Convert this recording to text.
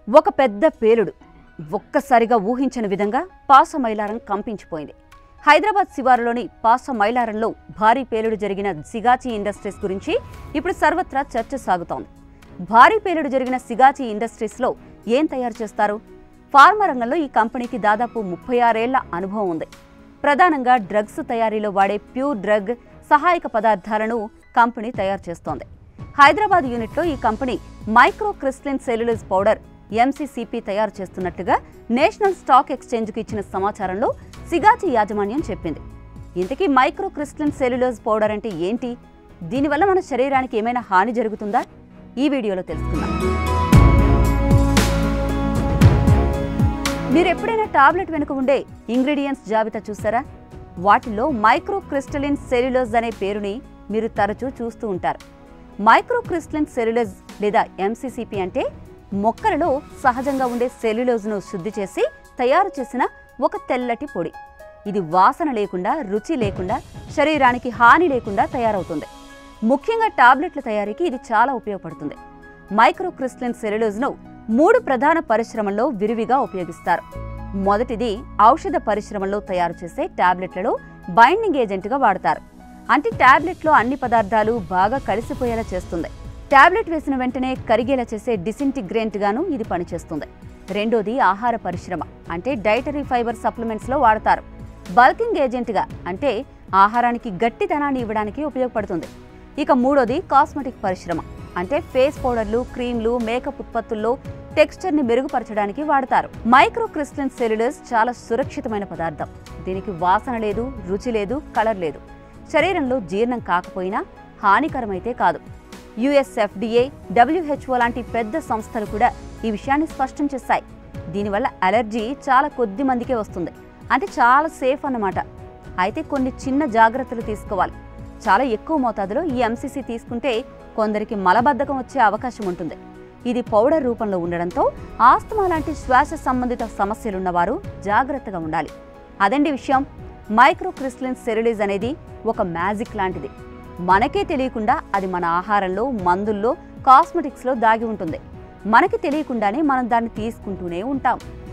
ఒక పెద్ద పేలుడు ఒక్కసారిగా ఊహించని విధంగా పాసమైలారం కంపించిపోయింది. హైదరాబాద్ శివారులోని పాసమైలారంలో భారీ పేలుడు జరిగిన సిగాచి ఇండస్ట్రీస్ గురించి ఇప్పుడు సర్వత్రా చర్చ సాగుతోంది. భారీ పేలుడు జరిగిన సిగాచి ఇండస్ట్రీస్లో ఏం తయారు చేస్తారు? ఫార్మా రంగంలో ఈ కంపెనీకి దాదాపు 36 ఏళ్ల అనుభవం ఉంది. ప్రధానంగా డ్రగ్స్ తయారీలో వాడే ప్యూర్ డ్రగ్ సహాయక పదార్థాలను కంపెనీ తయారు చేస్తోంది. హైదరాబాద్ యూనిట్లో ఈ company micro crystalline cellulose powder MCCP తయారు చేస్తున్నట్టుగా నేషనల్ స్టాక్ ఎక్స్చేంజ్కు ఇచ్చిన సమాచారంలో సిగాచి యాజమాన్యం చెప్పింది. ఇంతకీ మైక్రో క్రిస్టలిన్ సెల్యులోజ్ పౌడర్ అంటే ఏంటి? దీనివల్ల మన శరీరానికి ఏమైనా హాని జరుగుతుందా? ఈ వీడియోలో తెలుసుకుందాం. మీరు ఎప్పుడైనా టాబ్లెట్ వెనుక ఉండే ఇంగ్రీడియంట్స్ జాబితా చూసారా? వాటిల్లో మైక్రో క్రిస్టలిన్ సెల్యులోజ్ అనే పేరుని మీరు తరచూ చూస్తూ ఉంటారు. మైక్రో క్రిస్టలిన్ సెల్యులోజ్ లేదా ఎంసీసీపీ అంటే మొక్కలలో సహజంగా ఉండే సెల్యులోజ్ను శుద్ధి చేసి తయారు చేసిన ఒక తెల్లటి పొడి. ఇది వాసన లేకుండా, రుచి లేకుండా, శరీరానికి హాని లేకుండా తయారవుతుంది. ముఖ్యంగా టాబ్లెట్ల తయారీకి ఇది చాలా ఉపయోగపడుతుంది. మైక్రో క్రిస్టలిన్ సెల్యులోజ్ను 3 ప్రధాన పరిశ్రమల్లో విరివిగా ఉపయోగిస్తారు. మొదటిది ఔషధ పరిశ్రమల్లో తయారు చేసే టాబ్లెట్లలో బైండింగ్ ఏజెంట్గా వాడతారు. అంటే టాబ్లెట్లో అన్ని పదార్థాలు బాగా కలిసిపోయేలా చేస్తుంది. టాబ్లెట్ వేసిన వెంటనే కరిగేలా చేసే డిసింటిగ్రెంట్ గాను ఇది పనిచేస్తుంది. రెండోది ఆహార పరిశ్రమ, అంటే డైటరీ ఫైబర్ సప్లిమెంట్స్లో వాడతారు. బల్కింగ్ ఏజెంట్గా, అంటే ఆహారానికి గట్టితనాన్ని ఇవ్వడానికి ఉపయోగపడుతుంది. ఇక మూడోది కాస్మెటిక్ పరిశ్రమ, అంటే ఫేస్ పౌడర్లు, క్రీమ్లు, మేకప్ ఉత్పత్తుల్లో టెక్స్చర్ని మెరుగుపరచడానికి వాడతారు. మైక్రో క్రిస్టలిన్ సెల్యులోజ్ చాలా సురక్షితమైన పదార్థం. దీనికి వాసన లేదు, రుచి లేదు, కలర్ లేదు. శరీరంలో జీర్ణం కాకపోయినా హానికరమైతే కాదు. యుఎస్ఎఫ్డిఏ, WHO లాంటి పెద్ద సంస్థలు కూడా ఈ విషయాన్ని స్పష్టం చేశాయి. దీనివల్ల అలర్జీ చాలా కొద్ది మందికే వస్తుంది, అంటే చాలా సేఫ్ అన్నమాట. అయితే కొన్ని చిన్న జాగ్రత్తలు తీసుకోవాలి. చాలా ఎక్కువ మోతాదులో ఈ ఎంసీసీ తీసుకుంటే కొందరికి మలబద్ధకం వచ్చే అవకాశం ఉంటుంది. ఇది పౌడర్ రూపంలో ఉండడంతో ఆస్తమా లాంటి శ్వాస సంబంధిత సమస్యలున్నవారు జాగ్రత్తగా ఉండాలి. అదండి విషయం. మైక్రో క్రిస్టలిన్ సెల్యులోజ్ అనేది ఒక మ్యాజిక్ లాంటిది. మనకే తెలియకుండా అది మన ఆహారంలో, మందుల్లో, కాస్మెటిక్స్లో దాగి ఉంటుంది. మనకి తెలియకుండానే మనం దాన్ని తీసుకుంటూనే ఉంటాం.